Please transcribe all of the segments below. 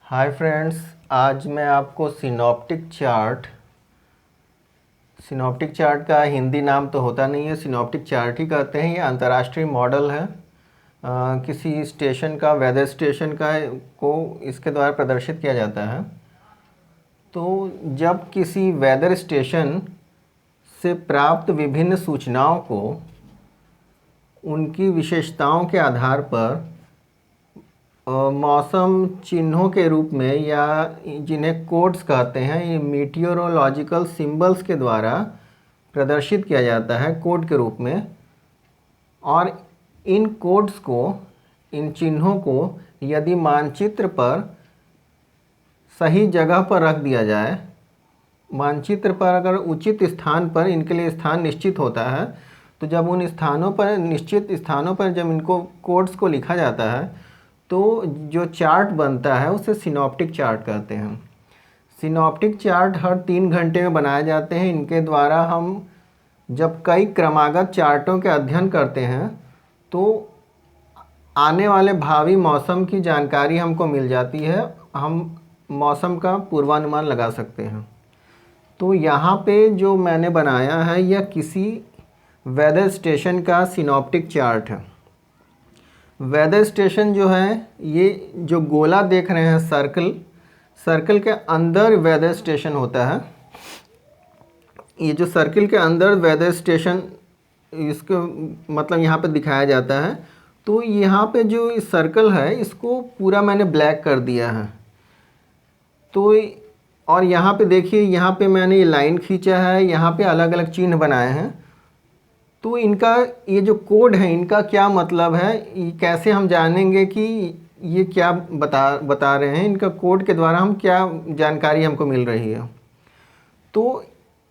Hi friends, आज मैं आपको सिनॉप्टिक चार्ट का हिंदी नाम तो होता नहीं है, सिनॉप्टिक चार्ट ही कहते हैं। ये अंतर्राष्ट्रीय मॉडल है किसी स्टेशन का, वेदर स्टेशन का को इसके द्वारा प्रदर्शित किया जाता है। तो जब किसी वेदर स्टेशन से प्राप्त विभिन्न सूचनाओं को उनकी विशेषताओं के आधार पर मौसम चिन्हों के रूप में, या जिन्हें कोड्स कहते हैं, ये मीटियोरोलॉजिकल सिंबल्स के द्वारा प्रदर्शित किया जाता है कोड के रूप में। और इन कोड्स को, इन चिन्हों को यदि मानचित्र पर सही जगह पर रख दिया जाए, मानचित्र पर अगर उचित स्थान पर इनके लिए स्थान निश्चित होता है, तो जब उन स्थानों पर, निश्चित स्थानों पर जब इनको कोड्स को लिखा जाता है तो जो चार्ट बनता है उसे सिनॉप्टिक चार्ट कहते हैं। सिनॉप्टिक चार्ट हर 3 घंटे में बनाए जाते हैं। इनके द्वारा हम जब कई क्रमागत चार्टों के अध्ययन करते हैं तो आने वाले भावी मौसम की जानकारी हमको मिल जाती है, हम मौसम का पूर्वानुमान लगा सकते हैं। तो यहाँ पे जो मैंने बनाया है यह किसी वेदर स्टेशन का सिनॉप्टिक चार्ट है। वेदर स्टेशन जो है, ये जो गोला देख रहे हैं, सर्कल के अंदर वेदर स्टेशन होता है। ये जो सर्कल के अंदर वेदर स्टेशन, इसको मतलब यहाँ पे दिखाया जाता है। तो यहाँ पे जो इस सर्कल है इसको पूरा मैंने ब्लैक कर दिया है। तो और यहाँ पे देखिए, यहाँ पे मैंने ये लाइन खींचा है, यहाँ पे अलग अलग चिन्ह बनाए हैं। तो इनका ये जो कोड है, इनका क्या मतलब है, ये कैसे हम जानेंगे कि ये क्या बता रहे हैं, इनका कोड के द्वारा हम क्या जानकारी हमको मिल रही है। तो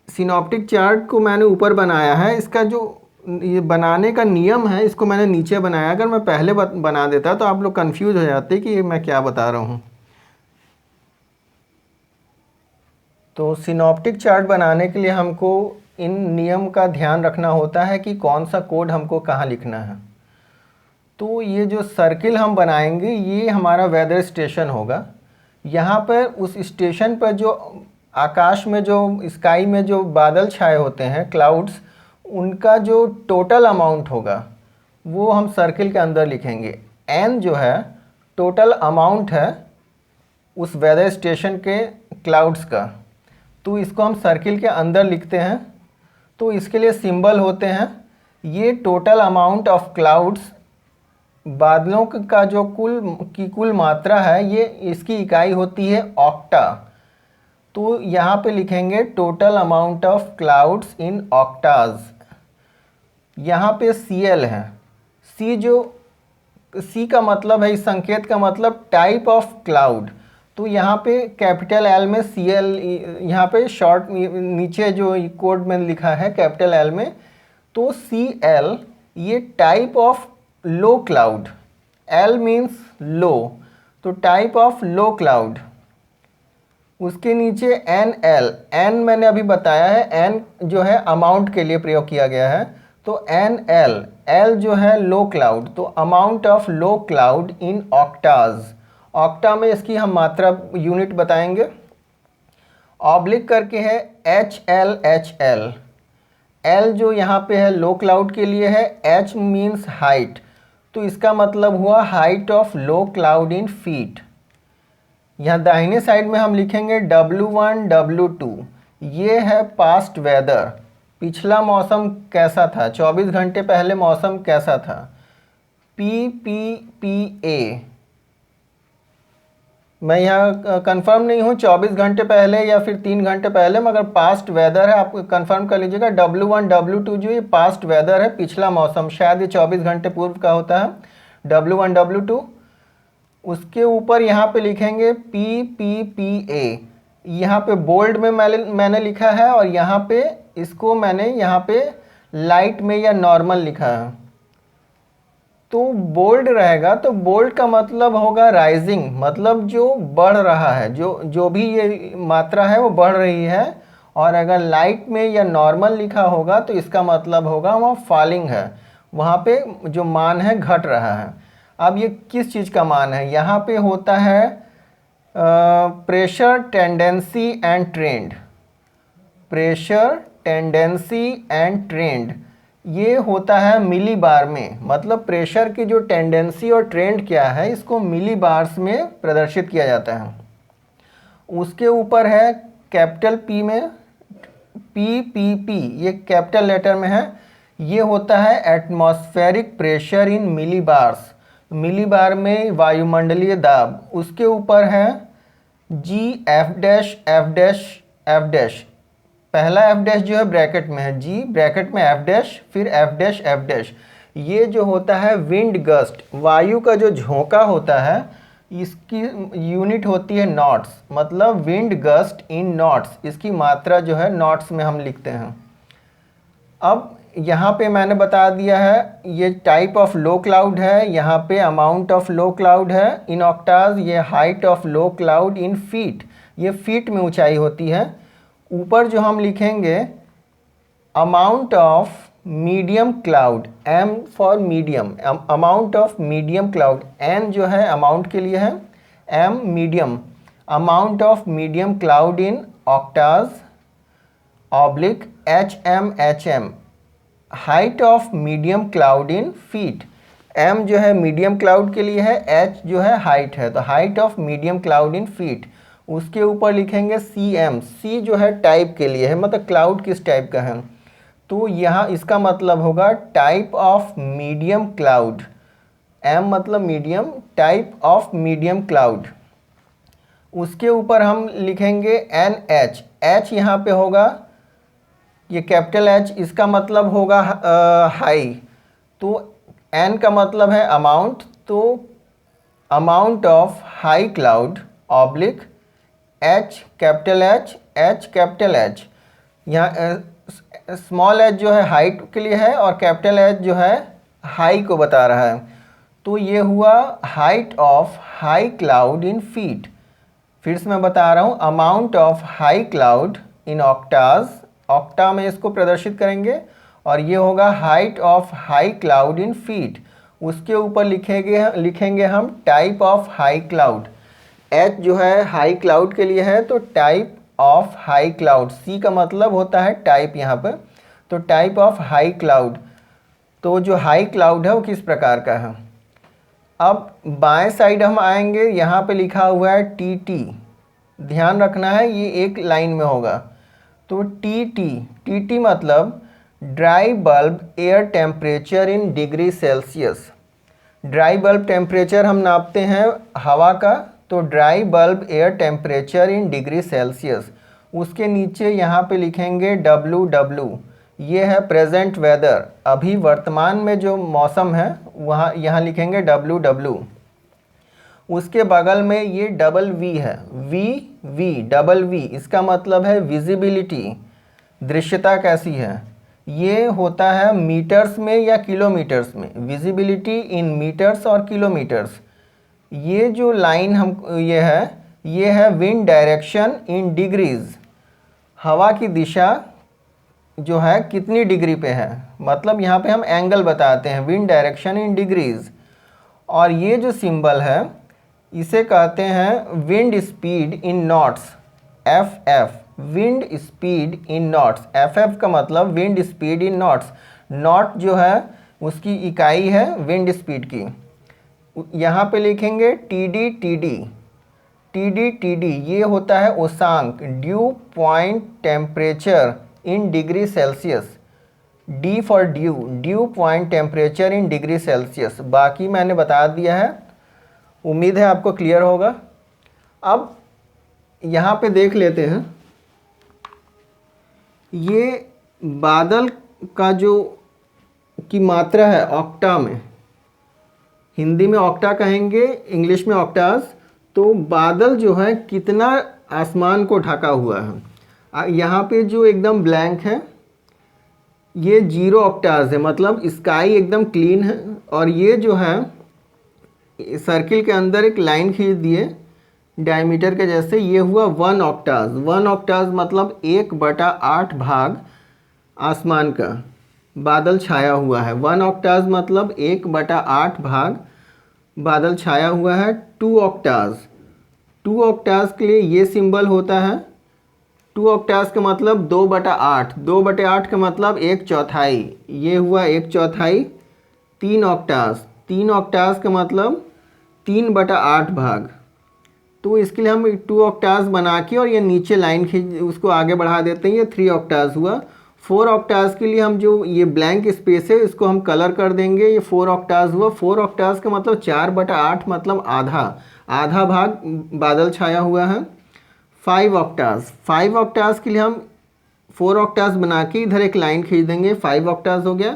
सिनॉप्टिक चार्ट को मैंने ऊपर बनाया है, इसका जो ये बनाने का नियम है इसको मैंने नीचे बनाया। अगर मैं पहले बना देता तो आप लोग कंफ्यूज हो जाते कि ये मैं क्या बता रहा हूँ। तो सिनॉप्टिक चार्ट बनाने के लिए हमको इन नियम का ध्यान रखना होता है कि कौन सा कोड हमको कहाँ लिखना है। तो ये जो सर्किल हम बनाएंगे ये हमारा वेदर स्टेशन होगा। यहाँ पर उस स्टेशन पर जो आकाश में, जो स्काई में जो बादल छाए होते हैं, क्लाउड्स, उनका जो टोटल अमाउंट होगा वो हम सर्किल के अंदर लिखेंगे। एन जो है टोटल अमाउंट है उस वेदर स्टेशन के क्लाउड्स का, तो इसको हम सर्किल के अंदर लिखते हैं। तो इसके लिए सिंबल होते हैं, ये टोटल अमाउंट ऑफ क्लाउड्स, बादलों का जो कुल मात्रा है, ये इसकी इकाई होती है ऑक्टा। तो यहाँ पे लिखेंगे total amount of clouds in oktas. यहाँ पे CL है, सी का मतलब है, इस संकेत का मतलब टाइप ऑफ क्लाउड। तो यहाँ पे कैपिटल L में CL, यहाँ पे शॉर्ट नीचे जो कोड में लिखा है कैपिटल L में, तो CL ये type of low cloud, L means low, तो टाइप ऑफ लो क्लाउड। उसके नीचे NL, N मैंने अभी बताया है, N जो है अमाउंट के लिए प्रयोग किया गया है। तो NL, L जो है लो क्लाउड, तो amount of low cloud in oktas. Okta में इसकी हम मात्रा यूनिट बताएंगे। ऑब्लिक करके है HL, L जो यहाँ पे है लो क्लाउड के लिए है, H मीन्स हाइट, तो इसका मतलब हुआ height of low cloud in feet. यहाँ दाहिने साइड में हम लिखेंगे W1 W2, ये है पास्ट वेदर, पिछला मौसम कैसा था, 24 घंटे पहले मौसम कैसा था। PPPA, मैं यहाँ कंफर्म नहीं हूँ 24 घंटे पहले या फिर 3 घंटे पहले, मगर पास्ट वेदर है, आप कंफर्म कर लीजिएगा। W1 W2 जो ये पास्ट वेदर है, पिछला मौसम, शायद ये 24 घंटे पूर्व का होता है, W1 W2। उसके ऊपर यहाँ पे लिखेंगे PPPA, यहाँ पे बोल्ड में मैंने लिखा है, और यहाँ पे इसको मैंने यहाँ पे लाइट में या नॉर्मल लिखा है। तो बोल्ड रहेगा, तो बोल्ड का मतलब होगा राइजिंग, मतलब जो बढ़ रहा है, जो भी ये मात्रा है वो बढ़ रही है। और अगर लाइट में या नॉर्मल लिखा होगा तो इसका मतलब होगा वहाँ फॉलिंग है, वहाँ पे जो मान है घट रहा है। अब ये किस चीज़ का मान है, यहाँ पे होता है pressure tendency and trend, pressure tendency and trend ये होता है मिली बार में, मतलब प्रेशर की जो टेंडेंसी और ट्रेंड क्या है इसको मिली बार्स में प्रदर्शित किया जाता है। उसके ऊपर है कैपिटल पी में, पी ये कैपिटल लेटर में है, ये होता है atmospheric pressure in millibars, millibar में वायुमंडलीय दाब। उसके ऊपर है G F dash F dash F dash, पहला एफ डैश जो है ब्रैकेट में है, जी ब्रैकेट में एफ डैश, फिर एफ डैश एफ डैश। ये जो होता है विंड गस्ट, वायु का जो झोंका होता है इसकी यूनिट होती है नॉट्स, मतलब विंड गस्ट इन नॉट्स, इसकी मात्रा जो है नॉट्स में हम लिखते हैं। अब यहाँ पे मैंने बता दिया है ये टाइप ऑफ लो क्लाउड है, यहाँ पे अमाउंट ऑफ लो क्लाउड है इन ऑक्टाज, ये height of low cloud in feet, ये फीट में ऊंचाई होती है। ऊपर जो हम लिखेंगे amount of medium cloud, M for medium, amount of medium cloud, N जो है अमाउंट के लिए है, M medium, amount of medium cloud in oktas oblique H M, height of medium cloud in feet, M जो है medium cloud के लिए है, एच जो है हाइट है, तो height of medium cloud in feet. उसके ऊपर लिखेंगे सी एम, सी जो है टाइप के लिए है, मतलब क्लाउड किस टाइप का है, तो यहाँ इसका मतलब होगा type of medium cloud, M मतलब medium, type of medium cloud. उसके ऊपर हम लिखेंगे एन एच, एच यहाँ पे होगा ये कैपिटल एच, इसका मतलब होगा हाई, तो एन का मतलब है अमाउंट, तो amount of high cloud oblique H capital H capital H, यहाँ स्मॉल एच जो है हाइट के लिए है और कैपिटल एच जो है हाई को बता रहा है, तो ये हुआ height of high cloud in feet. फिर से मैं बता रहा हूँ amount of high cloud in oktas, okta में इसको प्रदर्शित करेंगे, और ये होगा height of high cloud in feet. उसके ऊपर लिखेंगे हम type of high cloud, H जो है हाई क्लाउड के लिए है, तो type of high cloud, C का मतलब होता है टाइप यहाँ पर, तो टाइप ऑफ हाई क्लाउड, तो जो हाई क्लाउड है वो किस प्रकार का है। अब बाएं साइड हम आएंगे, यहाँ पे लिखा हुआ है टी टी, ध्यान रखना है ये एक लाइन में होगा, तो टी टी मतलब dry bulb air temperature in degree Celsius, dry bulb temperature हम नापते हैं हवा का, तो dry bulb air temperature in degree Celsius. उसके नीचे यहाँ पे लिखेंगे डब्ल्यू, ये है प्रेजेंट वेदर, अभी वर्तमान में जो मौसम है वहाँ यहाँ लिखेंगे डब्ल्यू। उसके बगल में ये डबल वी है, डबल वी, इसका मतलब है विजिबिलिटी, दृश्यता कैसी है, ये होता है मीटर्स में या किलोमीटर्स में, विजिबिलिटी इन मीटर्स और किलोमीटर्स। ये जो लाइन हम ये है विंड डायरेक्शन इन डिग्रीज, हवा की दिशा जो है कितनी डिग्री पे है, मतलब यहाँ पे हम एंगल बताते हैं, विंड डायरेक्शन इन डिग्रीज। और ये जो सिंबल है इसे कहते हैं wind speed in knots, F, wind speed in knots, F का मतलब wind speed in knots, knot जो है उसकी इकाई है विंड स्पीड की। यहाँ पे लिखेंगे टी डी, ये होता है उषांक, dew point temperature in degree Celsius, D for dew point temperature in degree Celsius. बाकी मैंने बता दिया है, उम्मीद है आपको क्लियर होगा। अब यहाँ पे देख लेते हैं, ये बादल का जो की मात्रा है ऑक्टा में, हिंदी में ऑक्टा कहेंगे, इंग्लिश में ऑक्टाज, तो बादल जो है कितना आसमान को ढका हुआ है। यहाँ पे जो एकदम ब्लैंक है ये 0 ऑक्टाज है, मतलब स्काई एकदम क्लीन है, और ये जो है सर्किल के अंदर एक लाइन खींच दिए डायमीटर के जैसे, ये हुआ 1 ऑक्टाज। 1 ऑक्टाज मतलब 1/8 भाग आसमान का बादल छाया हुआ है। 1 ऑक्टाज मतलब 1/8 भाग बादल छाया हुआ है। 2 ऑक्टाज, 2 ऑक्टाव्स के लिए ये सिंबल होता है। 2 ऑक्टाव्स का मतलब 2/8, 2/8 का मतलब 1/4, ये हुआ 1/4। 3 ऑक्टाव्स, 3 ऑक्टाव्स का मतलब 3/8 भाग। तो इसके लिए हम 2 ऑक्टाव्स बना के और ये नीचे लाइन खींच उसको आगे बढ़ा देते हैं, ये 3 ऑक्टाव्स हुआ। 4 ऑक्टाव्स के लिए हम जो ये ब्लैंक स्पेस है इसको हम कलर कर देंगे, ये 4 ऑक्टाव्स हुआ। 4 ऑक्टाव्स का मतलब 4/8 मतलब आधा, आधा भाग बादल छाया हुआ है। 5 ऑक्टाव्स, 5 ऑक्टाव्स के लिए हम 4 ऑक्टाव्स बना के इधर एक लाइन खींच देंगे, 5 ऑक्टाव्स हो गया।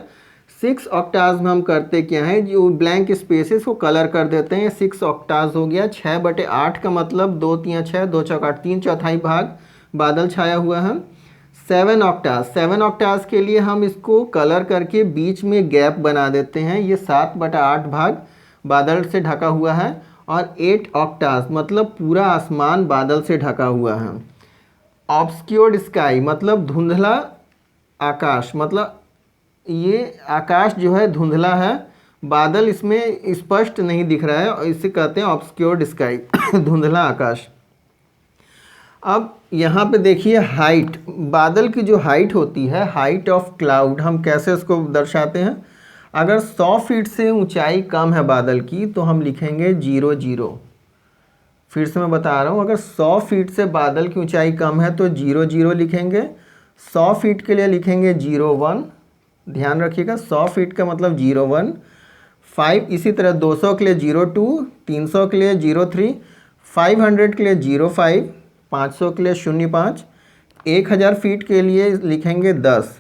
6 ऑक्टाव्स में हम करते क्या है, जो ब्लैंक स्पेसेस को कलर कर देते हैं, 6 ऑक्टाव्स हो गया। 6/8 का मतलब 2 3 6, 2 चौका 8, 3/4 भाग बादल छाया हुआ है। 7 ऑक्टाव्स, 7 ऑक्टाव्स के लिए हम इसको कलर करके बीच में गैप बना देते हैं, ये 7/8 भाग बादल से ढका हुआ है। और 8 ऑक्टाव्स मतलब पूरा आसमान बादल से ढका हुआ है। ऑब्सक्योर्ड स्काई मतलब धुंधला आकाश, मतलब ये आकाश जो है धुंधला है, बादल इसमें स्पष्ट नहीं दिख रहा है और इसे कहते हैं ऑब्सक्योर्ड स्काई धुंधला आकाश। अब यहाँ पे देखिए हाइट, बादल की जो हाइट होती है, हाइट ऑफ क्लाउड, हम कैसे उसको दर्शाते हैं। अगर 100 फीट से ऊंचाई कम है बादल की तो हम लिखेंगे 0 0। फिर से मैं बता रहा हूँ, अगर 100 फीट से बादल की ऊंचाई कम है तो 0 0 लिखेंगे। 100 फीट के लिए लिखेंगे 0 1, ध्यान रखिएगा 100 फीट का मतलब 0 1। 5 इसी तरह 200 के लिए 0 2, 300 के लिए 0 3, 500 के लिए 0 5, 500 के लिए 0 5, 1000 फीट के लिए लिखेंगे 10,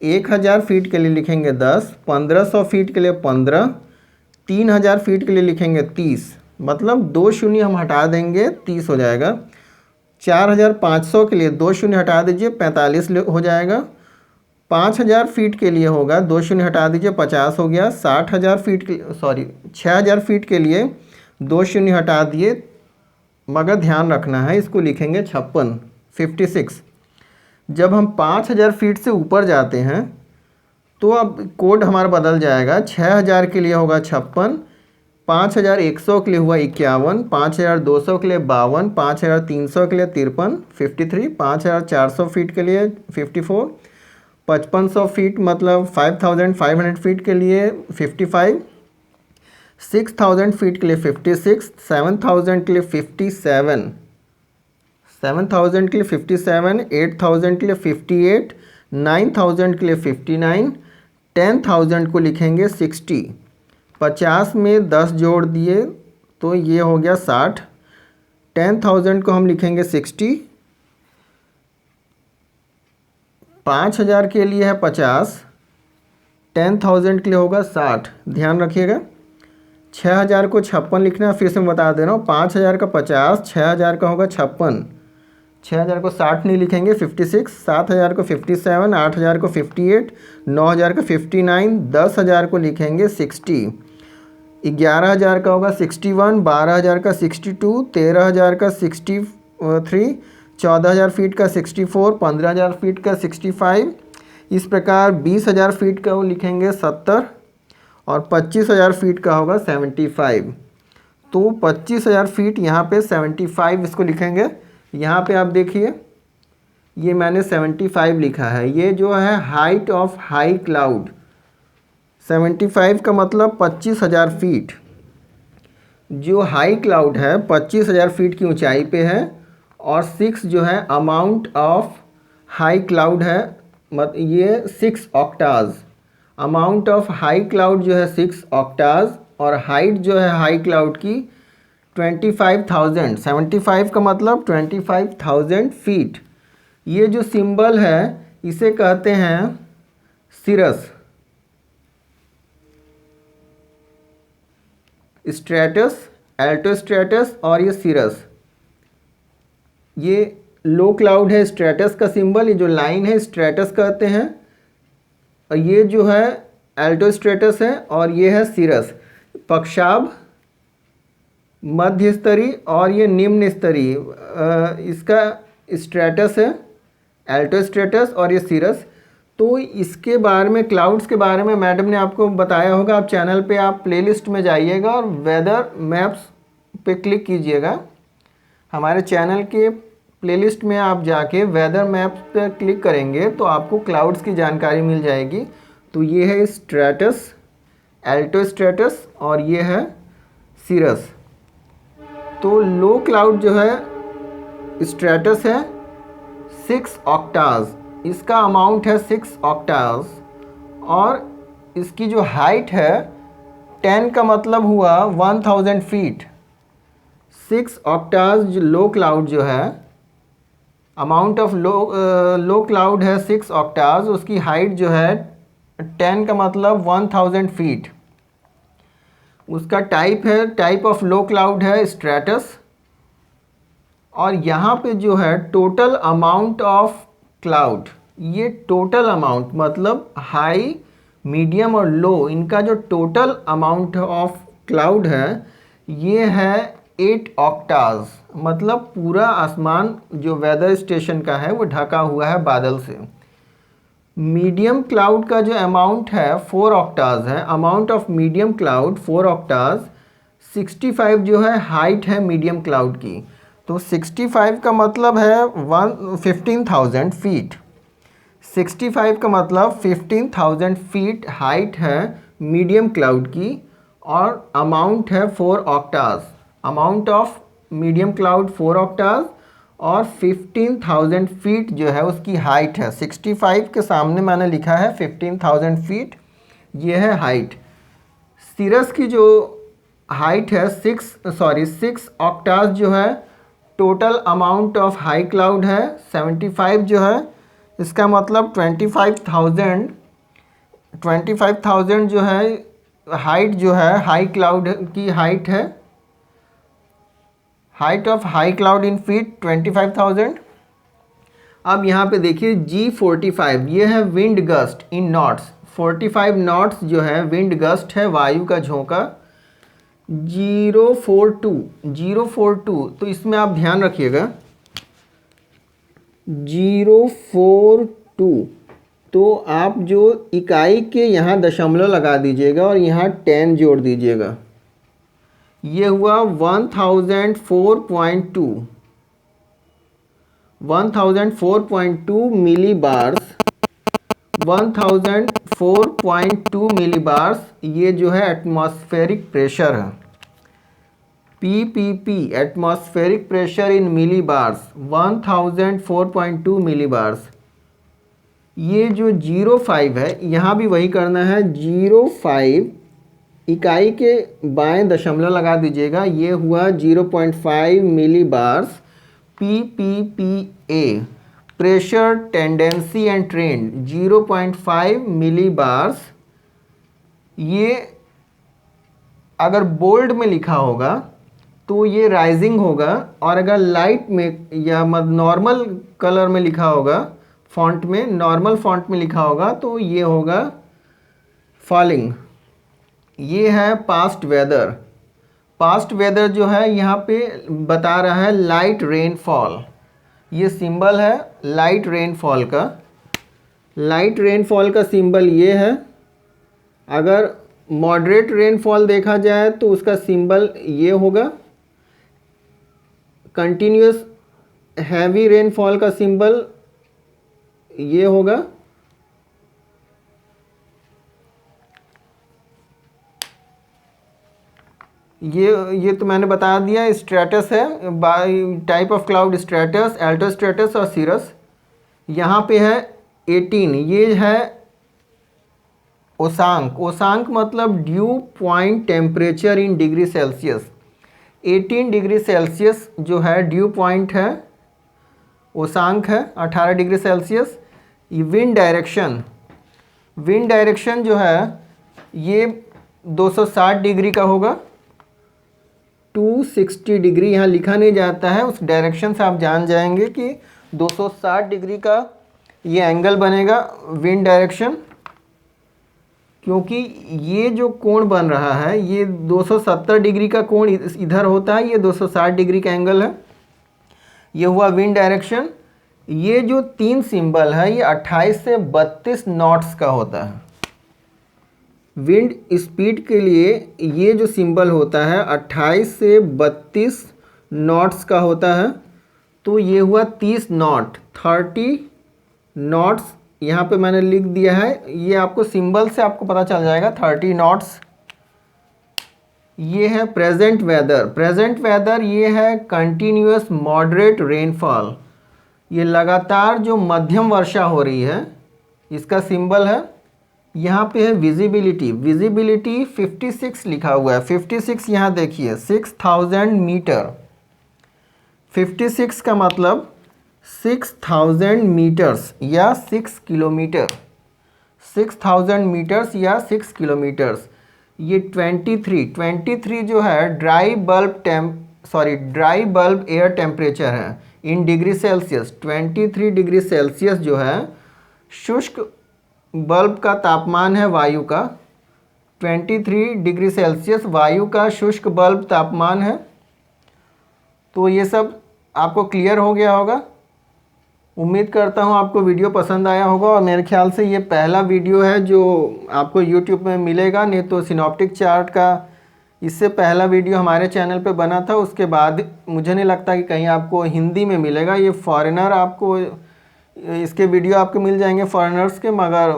1000 फीट के लिए लिखेंगे 10, 1500 फीट के लिए 15, 3000 फीट के लिए लिखेंगे 30, मतलब 2 शून्य हम हटा देंगे 30 हो जाएगा। 4500 के लिए 2 शून्य हटा दीजिए 45 हो जाएगा। 5000 फीट के लिए होगा 2 शून्य हटा दीजिए 50 हो गया। 60,000 फीट के 6000 फीट के लिए 2 शून्य हटा दिए, मगर ध्यान रखना है इसको लिखेंगे 56 56। जब हम 5000 फीट से ऊपर जाते हैं तो अब कोड हमारा बदल जाएगा। 6000 के लिए होगा 56, 5100 के लिए हुआ 51, 5200 के लिए 52, 5300 के लिए 53 53, 5400 फीट के लिए 54, 5500 फीट मतलब 5500 फीट के लिए 55, 6000 फीट के लिए 56, 7000 के लिए 57, 7000 के लिए 57, 8000 के लिए 58, 9000 के लिए 59, 10000 को लिखेंगे 60। 50 में 10 जोड़ दिए तो ये हो गया 60। 10000 को हम लिखेंगे 60। 5000 के लिए है 50, 10000 के लिए होगा 60, ध्यान रखिएगा। 6000 को 56 लिखना है, फिर से मैं बता दे रहा हूँ। 5000 का 50, 6000 का होगा 56, 6000 को 60 नहीं लिखेंगे 56, 7000 को 57, 8000 को 58, 9000 का 59, 10000 को लिखेंगे 60, 11000 का होगा 61, 12000 का 62, 13000 का 63, 14000 फीट का 64, 15000 फीट का 65, इस प्रकार 20000 फीट का वो लिखेंगे 70 और 25000 फीट का होगा 75। तो 25000 फीट यहाँ पे 75 इसको लिखेंगे। यहाँ पे आप देखिए ये मैंने 75 लिखा है, ये जो है हाइट ऑफ हाई क्लाउड। 75 का मतलब 25000 फीट। जो हाई क्लाउड है 25000 फीट की ऊंचाई पे है और 6 जो है अमाउंट ऑफ हाई क्लाउड है, ये 6 ऑक्टाव्स। अमाउंट ऑफ हाई क्लाउड जो है 6 ऑक्टाव्स और हाइट जो है हाई क्लाउड की 25,000। 75 का मतलब 25,000 फीट। ये जो सिंबल है इसे कहते हैं सिरस, स्ट्रेटस, एल्टोस्ट्रेटस और ये सिरस। ये लो क्लाउड है स्ट्रेटस का सिंबल, ये जो लाइन है स्ट्रेटस कहते हैं, और ये जो है एल्टोस्ट्रेटस है और ये है सिरस। पक्षाभ, मध्य स्तरीय और ये निम्न स्तरीय, इसका स्ट्रेटस है एल्टोस्ट्रेटस और ये सिरस। तो इसके बारे में, क्लाउड्स के बारे में मैडम ने आपको बताया होगा। आप चैनल पे आप प्लेलिस्ट में जाइएगा और वेदर मैप्स पे क्लिक कीजिएगा। हमारे चैनल के प्लेलिस्ट में आप जाके वेदर मैप्स पर क्लिक करेंगे तो आपको क्लाउड्स की जानकारी मिल जाएगी। तो ये है स्ट्रैटस, एल्टो स्ट्रैटस और ये है सीरस। तो लो क्लाउड जो है स्ट्रैटस है 6 ऑक्टाव्स, इसका अमाउंट है 6 ऑक्टाव्स और इसकी जो हाइट है 10 का मतलब हुआ 1000 फीट। 6 ऑक्टाव्स लो क्लाउड जो है, अमाउंट ऑफ लो क्लाउड है 6 ऑक्टाव्स, उसकी हाइट जो है 10 का मतलब 1000 फीट। उसका टाइप है, टाइप ऑफ लो क्लाउड है स्ट्रैटस। और यहाँ पे जो है टोटल अमाउंट ऑफ क्लाउड, ये टोटल अमाउंट मतलब हाई, मीडियम और लो, इनका जो टोटल अमाउंट ऑफ क्लाउड है ये है 8 ऑक्टाव्स। मतलब पूरा आसमान जो वेदर स्टेशन का है वो ढका हुआ है बादल से। मीडियम क्लाउड का जो अमाउंट है 4 ऑक्टाव्स है, अमाउंट ऑफ मीडियम क्लाउड 4 ऑक्टाव्स। 65 जो है हाइट है मीडियम क्लाउड की, तो 65 का मतलब है 15,000 फीट। 65 का मतलब 15,000 फीट हाइट है मीडियम क्लाउड की और अमाउंट है 4 ऑक्टाव्स। अमाउंट ऑफ मीडियम क्लाउड 4 ऑक्टाव्स और 15,000 फीट जो है उसकी हाइट है। 65 के सामने मैंने लिखा है 15,000 फीट, ये है हाइट। सीरस की जो हाइट है 6 ऑक्टाव्स जो है total amount of high cloud है। 75 जो है इसका मतलब 25,000 जो है हाइट जो है हाई क्लाउड की हाइट है। Height of high cloud in feet 25,000। अब यहाँ पे देखिए G45, ये है विंड गस्ट इन नॉट्स। 45 नॉट्स जो है विंड गस्ट है, वायु का झोंका। 042, तो इसमें आप ध्यान रखिएगा 042, तो आप जो इकाई के यहाँ दशमलव लगा दीजिएगा और यहाँ 10 जोड़ दीजिएगा, ये हुआ 1004.2 मिली बार्स। 1004.2 मिली बार्स ये जो है एटमॉस्फेरिक प्रेशर है। PPP atmospheric pressure in millibars 1004.2 millibars. ये जो 05 है यहाँ भी वही करना है, 05 इकाई के बाएं दशमलव लगा दीजिएगा, ये हुआ 0.5 millibars. PPPA pressure tendency and trend 0.5 millibars. ये अगर बोल्ड में लिखा होगा तो ये राइजिंग होगा, और अगर लाइट में या नॉर्मल कलर में लिखा होगा, फॉन्ट में, नॉर्मल फॉन्ट में लिखा होगा तो ये होगा फॉलिंग। ये है पास्ट वेदर। पास्ट वेदर जो है यहाँ पे बता रहा है लाइट रेनफॉल। ये सिंबल है लाइट रेनफॉल का। लाइट रेनफॉल का सिंबल ये है। अगर मॉडरेट रेनफॉल देखा जाए तो उसका सिंबल ये होगा। कंटिन्यूस हैवी रेनफॉल का सिंबल ये होगा। ये तो मैंने बता दिया। स्ट्रैटस है, bye type of cloud stratus, Alto stratus और सीरस। यहाँ पे है 18, ये है ओसांक। ओसांक मतलब due point temperature in degree Celsius. 18 degree Celsius जो है ड्यू पॉइंट है, ओसांक है 18 degree Celsius. Wind direction, wind direction जो है ये 260 डिग्री का होगा। 260 डिग्री यहाँ लिखा नहीं जाता है, उस डायरेक्शन से आप जान जाएंगे कि 260 डिग्री का ये एंगल बनेगा विंड डायरेक्शन, क्योंकि ये जो कोण बन रहा है ये 270 डिग्री का कोण इधर होता है, ये 260 डिग्री का एंगल है। ये हुआ विंड डायरेक्शन। ये जो 3 सिंबल है ये 28 से 32 नॉट्स का होता है। विंड स्पीड के लिए ये जो सिंबल होता है 28 से 32 नॉट्स का होता है। तो ये हुआ 30 नॉट, 30 नॉट्स यहाँ पे मैंने लिख दिया है। ये आपको सिंबल से आपको पता चल जाएगा 30 नॉट्स। ये है प्रेजेंट वेदर। प्रेजेंट वेदर ये है कंटिन्यूअस मॉडरेट रेनफॉल, ये लगातार जो मध्यम वर्षा हो रही है, इसका सिंबल है। यहाँ पे है विजिबिलिटी। विजिबिलिटी 56 लिखा हुआ है। 56 यहाँ देखिए 6000 मीटर। 56 का मतलब 6000 मीटर्स या 6 किलोमीटर। 6000 मीटर्स या 6 किलोमीटर्स। ये 23 जो है ड्राई बल्ब एयर टेम्परेचर है इन डिग्री सेल्सियस। 23 डिग्री सेल्सियस जो है शुष्क बल्ब का तापमान है वायु का। 23 डिग्री सेल्सियस वायु का शुष्क बल्ब तापमान है। तो ये सब आपको क्लियर हो गया होगा। उम्मीद करता हूँ आपको वीडियो पसंद आया होगा, और मेरे ख्याल से ये पहला वीडियो है जो आपको YouTube में मिलेगा। नहीं तो सिनॉप्टिक चार्ट का इससे पहला वीडियो हमारे चैनल पे बना था, उसके बाद मुझे नहीं लगता कि कहीं आपको हिंदी में मिलेगा। ये फॉरेनर आपको इसके वीडियो आपको मिल जाएंगे फॉरेनर्स के, मगर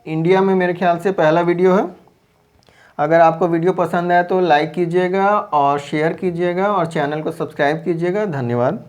इंडिया में मेरे ख्याल से पहला वीडियो है। अगर आपको वीडियो पसंद आया तो लाइक कीजिएगा और शेयर कीजिएगा और चैनल को सब्सक्राइब कीजिएगा। धन्यवाद।